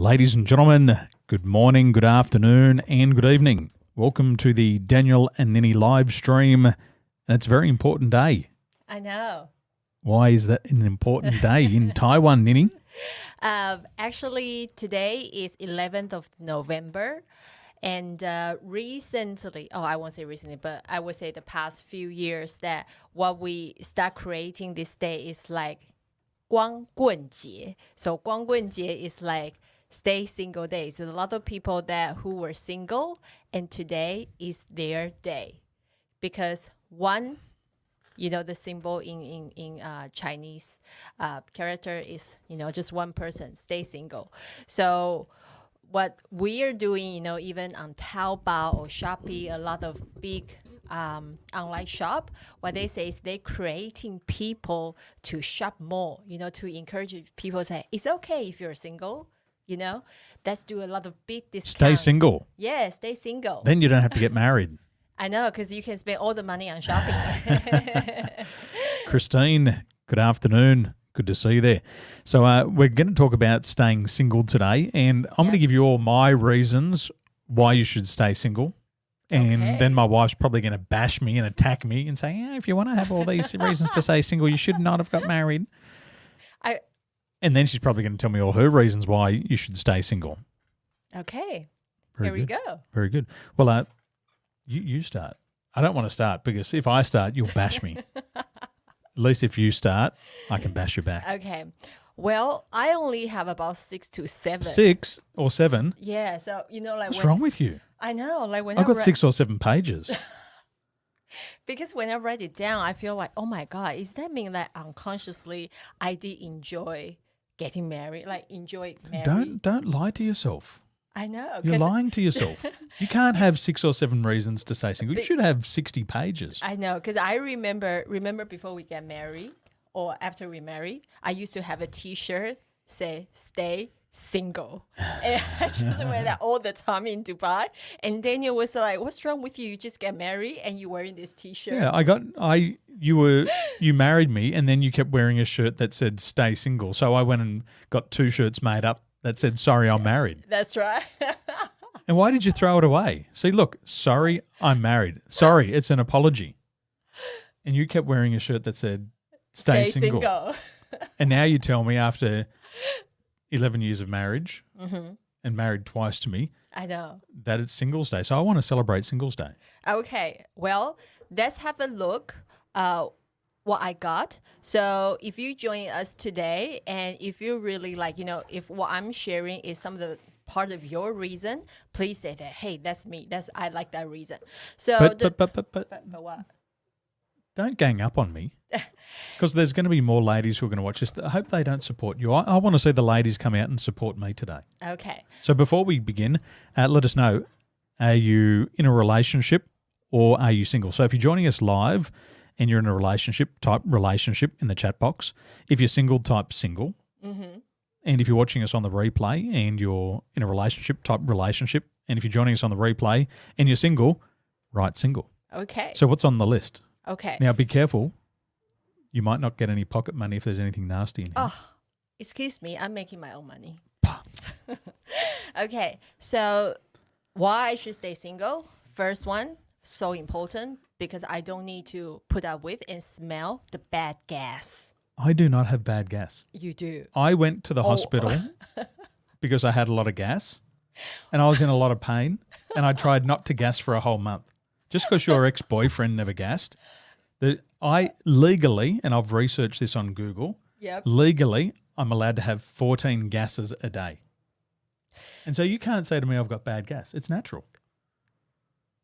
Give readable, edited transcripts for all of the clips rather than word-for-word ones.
Ladies and gentlemen, good morning, good afternoon, and good evening. Welcome to the Daniel and Nini live stream, and it's a very important day. I know. Why is that an important day in Taiwan, Nini? Actually, today is 11th of November, and recently, I won't say recently, but I would say the past few years that what we start creating this day is like 光棍节. So 光棍节 is like stay single days. There's a lot of people who were single, and today is their day because one, the symbol in Chinese character is, just one person, stay single. So what we are doing, even on Taobao or Shopee, a lot of big online shop, what they say is they're creating people to shop more, to encourage people to say, it's okay if you're single, let's do a lot of big discounts. Stay single. Yeah, stay single. Then you don't have to get married. I know, because you can spend all the money on shopping. Christine, good afternoon. Good to see you there. So we're going to talk about staying single today, and I'm going to give you all my reasons why you should stay single. And then my wife's probably going to bash me and attack me and say, if you want to have all these reasons to stay single, you should not have got married. And then she's probably going to tell me all her reasons why you should stay single. Okay. Here we go. Very good. Well, you start. I don't want to start because if I start, you'll bash me. At least if you start, I can bash you back. Okay. Well, I only have about 6 to 7. 6 or 7? Yeah. So, what's wrong with you? I know. Like when I've got 6 or 7 pages. Because when I write it down, I feel like, oh my God, does that mean that unconsciously I did enjoy getting married? Like enjoy marriage? Don't lie to yourself. I know. You're lying to yourself. You can't have 6 or 7 reasons to stay single. You should have 60 pages. I know, because I remember before we get married or after we marry, I used to have a T-shirt say "Stay Single," and I just wear that all the time in Dubai. And Daniel was like, "What's wrong with you? You just get married and you're wearing this T-shirt." Yeah, you married me, and then you kept wearing a shirt that said "Stay Single." So I went and got 2 shirts made up that said, "Sorry, I'm married." That's right. And why did you throw it away? See, look, sorry, I'm married. Sorry, it's an apology. And you kept wearing a shirt that said, Stay single. And now you tell me after 11 years of marriage and married twice to me, I know, that it's Singles Day. So I want to celebrate Singles Day. Okay, well, let's have a look what I got. So if you join us today and if you really like, if what I'm sharing is some of the part of your reason, please say that, hey, that's me. I like that reason. So but what? Don't gang up on me, because there's going to be more ladies who are going to watch this. I hope they don't support you. I want to see the ladies come out and support me today. Okay. So before we begin, let us know, are you in a relationship or are you single? So if you're joining us live and you're in a relationship, type relationship in the chat box. If you're single, type single. Mm-hmm. And if you're watching us on the replay and you're in a relationship, type relationship. And if you're joining us on the replay and you're single, write single. Okay. So what's on the list? Okay. Now, be careful. You might not get any pocket money if there's anything nasty in here. Oh, excuse me. I'm making my own money. Okay. So why I should stay single? First one, so important because I don't need to put up with and smell the bad gas. I do not have bad gas. You do. I went to the hospital because I had a lot of gas and I was in a lot of pain, and I tried not to gas for a whole month. Just because your ex-boyfriend never gassed, I legally, and I've researched this on Google, legally I'm allowed to have 14 gases a day. And so you can't say to me I've got bad gas. It's natural.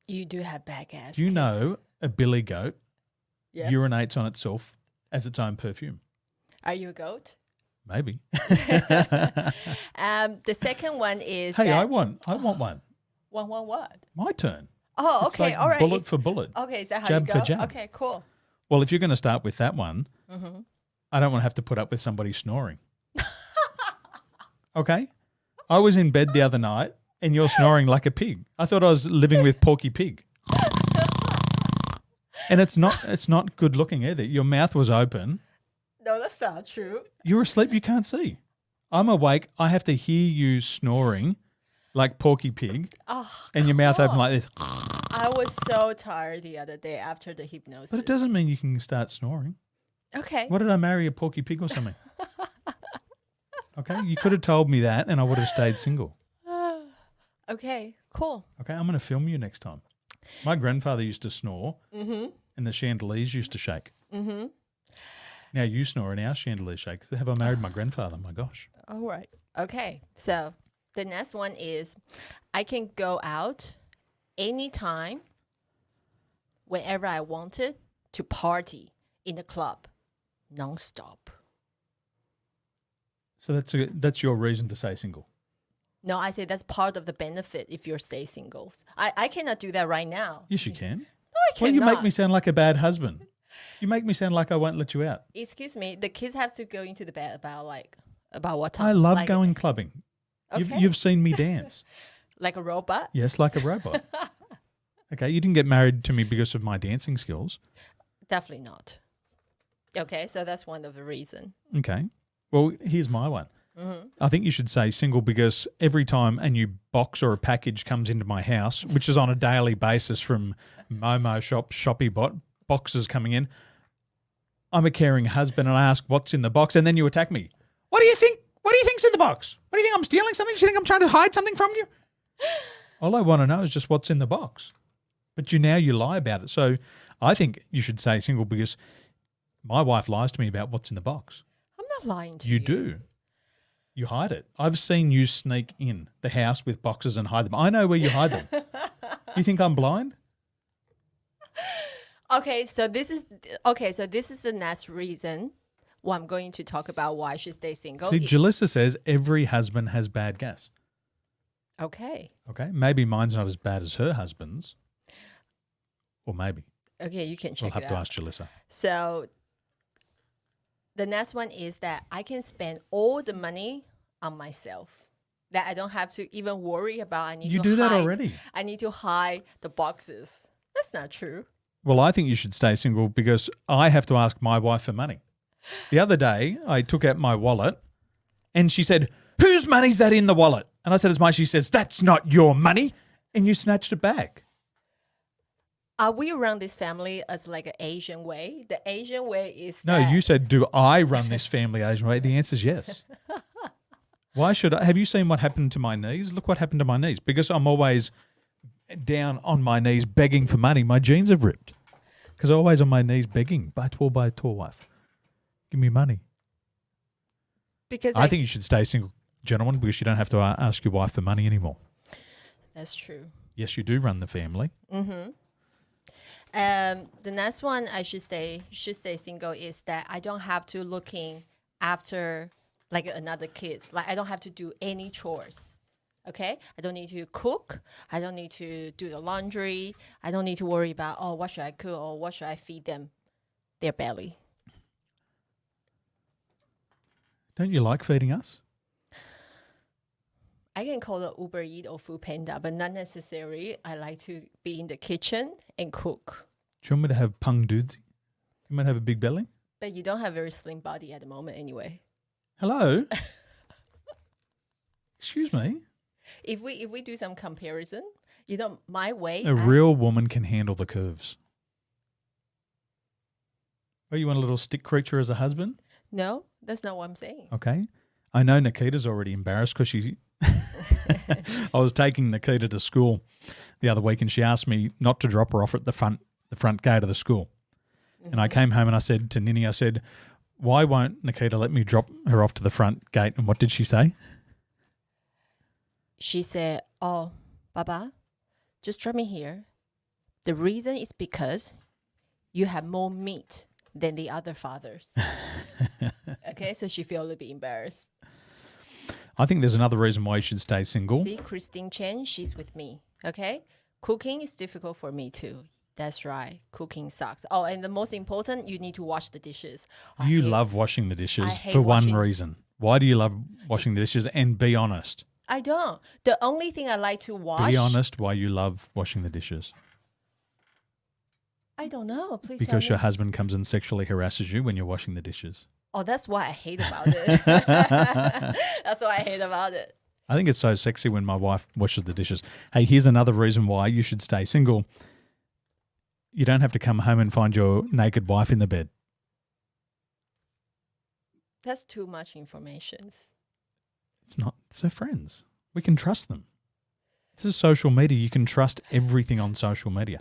You do have bad gas. Do you know a billy goat urinates on itself as its own perfume? Are you a goat? Maybe. The second one is I want one. Want what? My turn. Oh, it's okay. like all right. Bullet for bullet. Okay, is that how jab you go? for jab. Okay, cool. Well, if you're going to start with that one, I don't want to have to put up with somebody snoring. Okay? I was in bed the other night and you're snoring like a pig. I thought I was living with Porky Pig. And it's not good looking either. Your mouth was open. No, that's not true. You're asleep, you can't see. I'm awake. I have to hear you snoring like Porky Pig Oh, and your mouth open like this. I was so tired the other day after the hypnosis. But it doesn't mean you can start snoring. Okay. What did I marry, a Porky Pig or something? Okay, you could have told me that and I would have stayed single. Okay, cool. Okay, I'm going to film you next time. My grandfather used to snore and the chandeliers used to shake. Mm-hmm. Now you snore and our chandeliers shake. Have I married my grandfather? My gosh. All right. Okay, so the next one is I can go out anytime, whenever I wanted, to party in the club, nonstop. So that's your reason to stay single. No, I say that's part of the benefit if you're stay single. I cannot do that right now. Yes, you can. No, I Well, cannot. you make me sound like a bad husband. You make me sound like I won't let you out. Excuse me, the kids have to go into the bed about what time? I love Like- going clubbing. Okay. You've seen me dance. like a robot? Yes, like a robot. Okay, you didn't get married to me because of my dancing skills. Definitely not. Okay, so that's one of the reason. Okay. Well, here's my one. I think you should say single because every time a new box or a package comes into my house, which is on a daily basis from Momo Shop, ShoppyBot, boxes coming in, I'm a caring husband and I ask what's in the box and then you attack me. What do you think? What do you think's in the box? What do you think? I'm stealing something? Do you think I'm trying to hide something from you? All I want to know is just what's in the box. But you lie about it. So I think you should say single because my wife lies to me about what's in the box. I'm not lying to you. You do. You hide it. I've seen you sneak in the house with boxes and hide them. I know where you hide them. You think I'm blind? Okay, so this is the next reason why I'm going to talk about why I should stay single. See, Jalissa says every husband has bad gas. Okay. Okay, maybe mine's not as bad as her husband's. Or maybe. Okay, you can check We'll have it to out. ask Jalissa. So the next one is that I can spend all the money on myself. That I don't have to even worry about. You do that already. I need to hide the boxes. That's not true. Well, I think you should stay single because I have to ask my wife for money. The other day, I took out my wallet and she said, "Whose money's that in the wallet?" And I said, "It's mine." She says, "That's not your money." And you snatched it back. Are we around this family as like an Asian way? The Asian way is No, that you said, "Do I run this family Asian way?" The answer is yes. Why should I? Have you seen what happened to my knees? Look what happened to my knees. Because I'm always down on my knees begging for money. My jeans have ripped. Because I'm always on my knees begging. By tall wife. Give me money. because I think you should stay single, gentlemen, because you don't have to ask your wife for money anymore. that's true. Yes, you do run the family. Mm-hmm. The next one I should stay single is that I don't have to looking after like another kids. Like I don't have to do any chores. Okay, I don't need to cook. I don't need to do the laundry. I don't need to worry about what should I cook or what should I feed them their belly. Don't you like feeding us? I can call it Uber Eat or Food Panda, but not necessary. I like to be in the kitchen and cook. Do you want me to have pung doozy? You might have a big belly? But you don't have a very slim body at the moment anyway. Hello? Excuse me? If we do some comparison, my weight. A real woman can handle the curves. Oh, you want a little stick creature as a husband? No, that's not what I'm saying. Okay. I know Nikita's already embarrassed because she... I was taking Nikita to school the other week and she asked me not to drop her off at the front gate of the school. Mm-hmm. And I came home and I said to Nini, I said, "Why won't Nikita let me drop her off to the front gate?" And what did she say? She said, "Oh, Baba, just drop me here. The reason is because you have more meat than the other fathers." Okay, so she felt a little bit embarrassed. I think there's another reason why you should stay single. See, Christine Chen, she's with me. Okay, cooking is difficult for me too. That's right, cooking sucks. Oh, and the most important, you need to wash the dishes. You love washing the dishes hate for one washing. reason. Why do you love washing the dishes? And be honest. I don't. The only thing I like to wash. Be honest why you love washing the dishes. I don't know. Please Because tell your me. husband comes and sexually harasses you when you're washing the dishes. Oh, that's what I hate about it. That's what I hate about it. I think it's so sexy when my wife washes the dishes. Hey, here's another reason why you should stay single. You don't have to come home and find your naked wife in the bed. That's too much information. It's not. It's her friends. We can trust them. This is social media. You can trust everything on social media.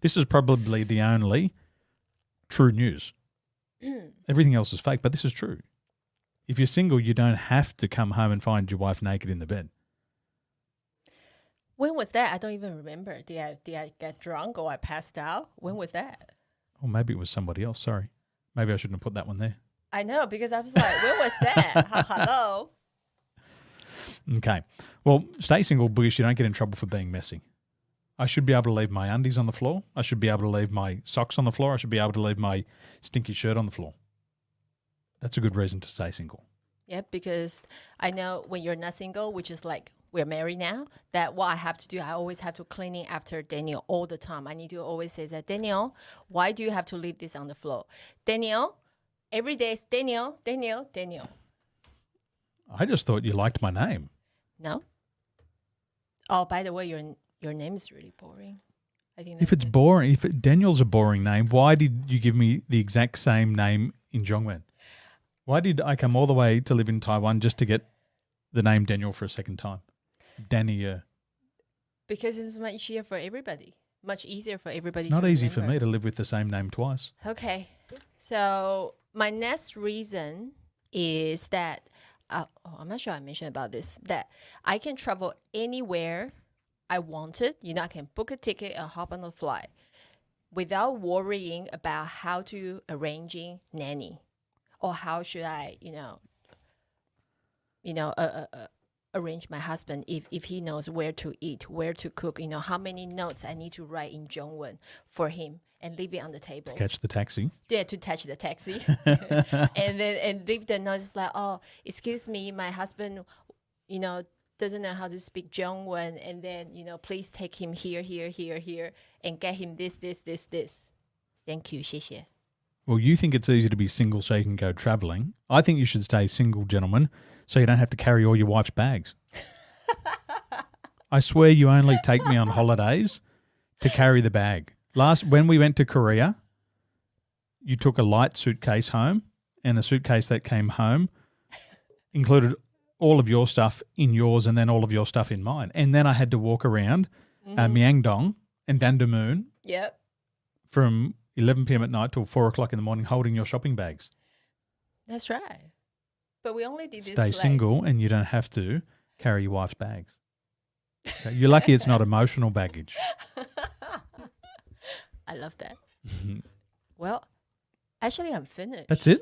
This is probably the only true news. Everything else is fake, but this is true. If you're single, you don't have to come home and find your wife naked in the bed. When was that? I don't even remember. Did I get drunk or I passed out? When was that? Or maybe it was somebody else. Sorry. Maybe I shouldn't have put that one there. I know, because I was like, when was that? Hello? Okay. Well, stay single because you don't get in trouble for being messy. I should be able to leave my undies on the floor. I should be able to leave my socks on the floor. I should be able to leave my stinky shirt on the floor. That's a good reason to stay single. Yeah, because I know when you're not single, which is like we're married now, that what I have to do, I always have to cleaning after Daniel all the time. I need to always say that, Daniel, why do you have to leave this on the floor? Daniel, every day is Daniel, Daniel, Daniel. I just thought you liked my name. No? Oh, by the way, your name is really boring. I think If it's boring, Daniel's a boring name, why did you give me the exact same name in Zhongwen? Why did I come all the way to live in Taiwan just to get the name Daniel for a second time? Daniel. Because it's much easier for everybody. Much easier for everybody. It's not to easy remember. for me to live with the same name twice. Okay. So my next reason is that, I'm not sure I mentioned about this, that I can travel anywhere I wanted. I can book a ticket and hop on a flight without worrying about how to arranging nanny or how should I, arrange my husband if he knows where to eat, where to cook, how many notes I need to write in Zhongwen for him and leave it on the table. To catch the taxi. Yeah, to catch the taxi. and leave the notes like, oh, excuse me, my husband, doesn't know how to speak Zhongwen, and then, please take him here, and get him this. Thank you, 谢谢. Well, you think it's easy to be single so you can go travelling. I think you should stay single, gentlemen, so you don't have to carry all your wife's bags. I swear you only take me on holidays to carry the bag. When we went to Korea, you took a light suitcase home, and a suitcase that came home included all of your stuff in yours and then all of your stuff in mine. And then I had to walk around Myeongdong and Dandamoon Yep. from 11 p.m. at night till 4 o'clock in the morning holding your shopping bags. That's right. But we only did this. Stay single and you don't have to carry your wife's bags. Okay? You're lucky it's not emotional baggage. I love that. Well, actually, I'm finished. That's it?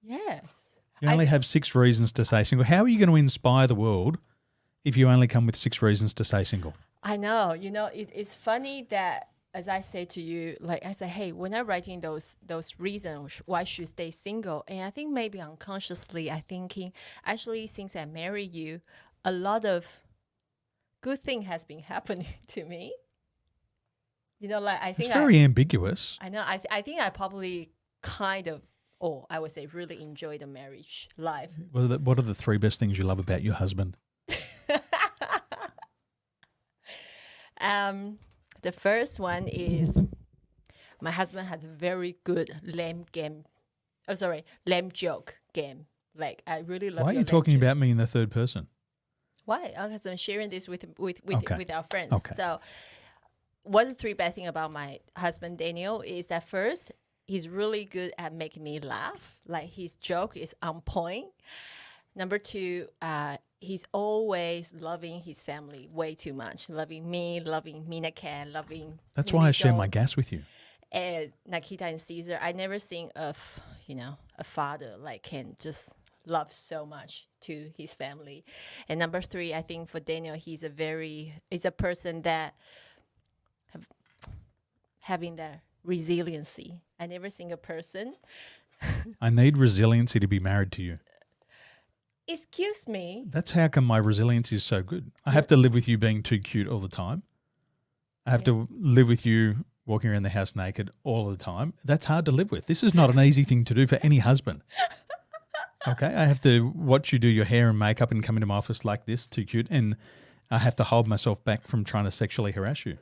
Yes. You only have 6 reasons to stay single. How are you going to inspire the world if you only come with 6 reasons to stay single? I know. It's funny that as I say to you, like I say, hey, when I'm writing those reasons why I should stay single, and I think maybe unconsciously I'm thinking, actually, since I married you, a lot of good thing has been happening to me. I think it's very ambiguous. I know. I think I probably kind of, or I would say really enjoy the marriage life. What are the 3 best things you love about your husband? The first one is my husband had a very good lame joke game. Like, I really love. Why are you talking about me in the third person? Why? Because I'm sharing this with our friends. Okay. So, one of the 3 bad things about my husband Daniel is that first, he's really good at making me laugh. Like, his joke is on point. Number 2, he's always loving his family way too much. Loving me, loving Mina Cat, loving. That's why I share my gas with you. And Nikita and Caesar, I never seen a father like can just love so much to his family. And number 3, I think for Daniel, he's a person that having that resiliency. I never seen a person. I need resiliency to be married to you. Excuse me. That's how come my resilience is so good. I have to live with you being too cute all the time. I have to live with you walking around the house naked all the time. That's hard to live with. This is not an easy thing to do for any husband. Okay, I have to watch you do your hair and makeup and come into my office like this, too cute, and I have to hold myself back from trying to sexually harass you.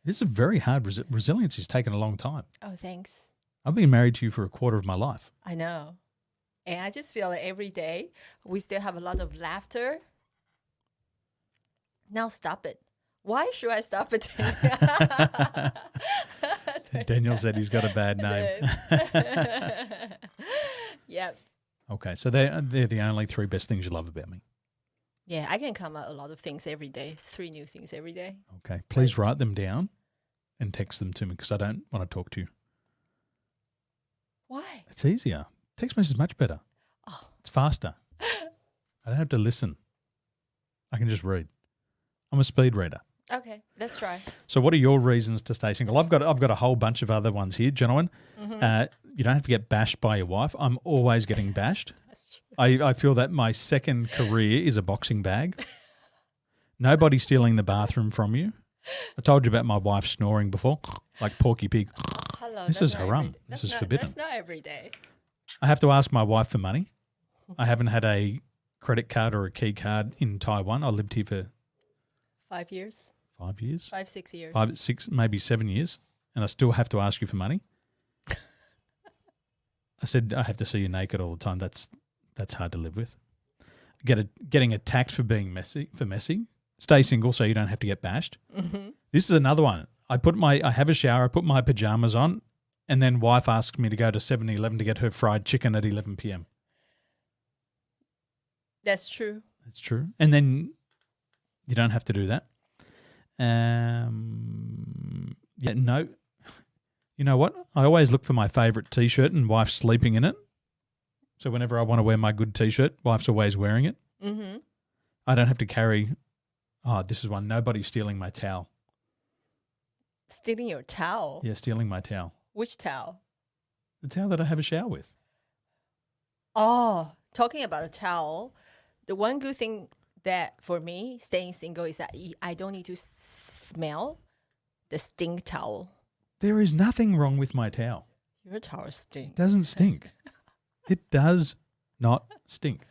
This is very hard. Resilience has taken a long time. Oh, thanks. I've been married to you for a quarter of my life. I know. And I just feel like every day we still have a lot of laughter. Now stop it. Why should I stop it? Daniel said he's got a bad name. Yep. Okay, so they're the only three best things you love about me. Yeah, I can come up a lot of things every day. 3 new things every day. Okay, please write them down and text them to me because I don't want to talk to you. Why? It's easier. Text message is much better. Oh. It's faster. I don't have to listen. I can just read. I'm a speed reader. Okay, let's try. So what are your reasons to stay single? I've got a whole bunch of other ones here, gentlemen. Mm-hmm. You don't have to get bashed by your wife. I'm always getting bashed. That's true. I feel that my second career is a boxing bag. Nobody stealing the bathroom from you. I told you about my wife snoring before, like Porky Pig. Hello, This that's is not haram. This is forbidden. That's not every day. I have to ask my wife for money. I haven't had a credit card or a key card in Taiwan. I lived here for 5 years. 5 years. 5, 6 years. 5, 6, maybe 7 years, and I still have to ask you for money. I said I have to see you naked all the time. That's hard to live with. Getting attacked for being messy. Stay single so you don't have to get bashed. Mm-hmm. This is another one. I have a shower. I put my pajamas on, and then wife asks me to go to 7-Eleven to get her fried chicken at 11 p.m. That's true. That's true. And then you don't have to do that. Yeah, no. You know what? I always look for my favourite T-shirt and wife's sleeping in it. So whenever I want to wear my good T-shirt, wife's always wearing it. Mm-hmm. I don't have to carry, this is one, nobody's stealing my towel. Stealing your towel? Yeah, stealing my towel. Which towel? The towel that I have a shower with. Oh, talking about a towel, the one good thing that for me, staying single, is that I don't need to smell the stink towel. There is nothing wrong with my towel. Your towel stinks. It doesn't stink. It does not stink.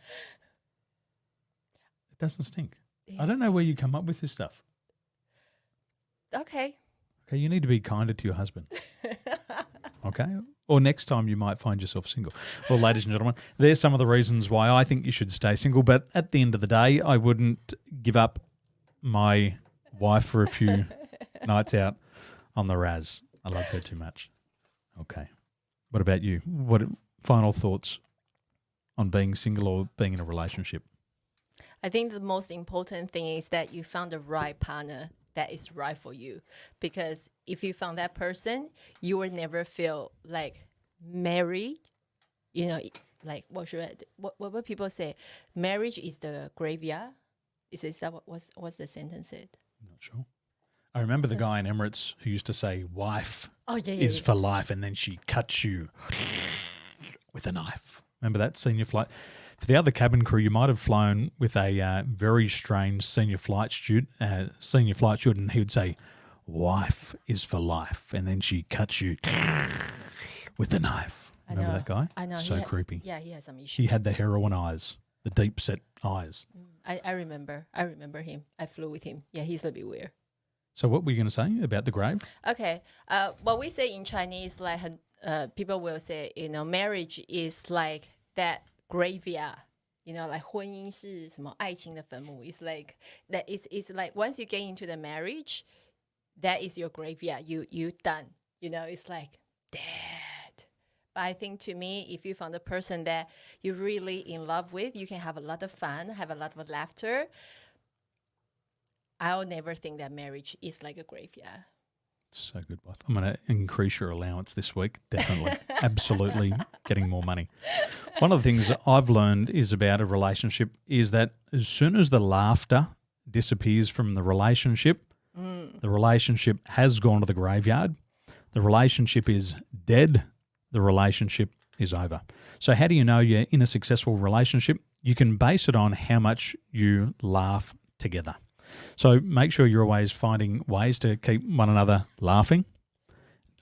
It doesn't stink. I don't know where you come up with this stuff. Okay. Okay, you need to be kinder to your husband. Okay? Or next time you might find yourself single. Well, ladies and gentlemen, there's some of the reasons why I think you should stay single. But at the end of the day, I wouldn't give up my wife for a few nights out on the Raz. I love her too much. Okay. What about you? What final thoughts on being single or being in a relationship? I think the most important thing is that you found the right partner that is right for you. Because if you found that person, you will never feel like married. You know, like what people say? Marriage is the graveyard. Is that what's the sentence said? I'm not sure. I remember the guy in Emirates who used to say wife is yeah. for life, and then she cuts you with a knife. Remember that senior flight? For the other cabin crew, you might have flown with a very strange senior flight student, and he would say, wife is for life, and then she cuts you with a knife. Remember that guy? I know. So creepy. Yeah, he has some issues. He had the heroin eyes, the deep set eyes. I remember him. I flew with him. Yeah, he's a bit weird. So what were you going to say about the grave? Okay. What we say in Chinese, like people will say, marriage is like that graveyard. Like 婚姻是什么爱情的坟墓. It's like that. It's like once you get into the marriage, that is your graveyard. You done. It's like dead. But I think to me, if you found a person that you're really in love with, you can have a lot of fun, have a lot of laughter. I'll never think that marriage is like a graveyard. So good, wife. I'm going to increase your allowance this week. Definitely. Absolutely getting more money. One of the things I've learned is about a relationship is that as soon as the laughter disappears from the relationship has gone to the graveyard. The relationship is dead. The relationship is over. So how do you know you're in a successful relationship? You can base it on how much you laugh together. So make sure you're always finding ways to keep one another laughing.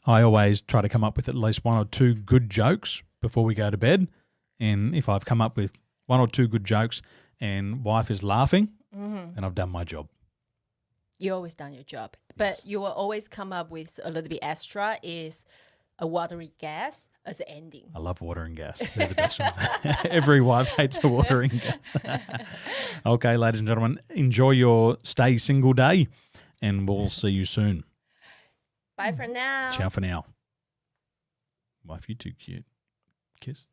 I always try to come up with at least 1 or 2 good jokes before we go to bed. And if I've come up with one or two good jokes, and wife is laughing, and I've done my job. You always done your job, but you will always come up with a little bit extra is a watery gas as an ending. I love water and gas. They're the best ones. Every wife hates a water and gas. Okay, ladies and gentlemen, enjoy your stay single day, and we'll see you soon. Bye for now. Ciao for now. Wife, you too cute. Kiss.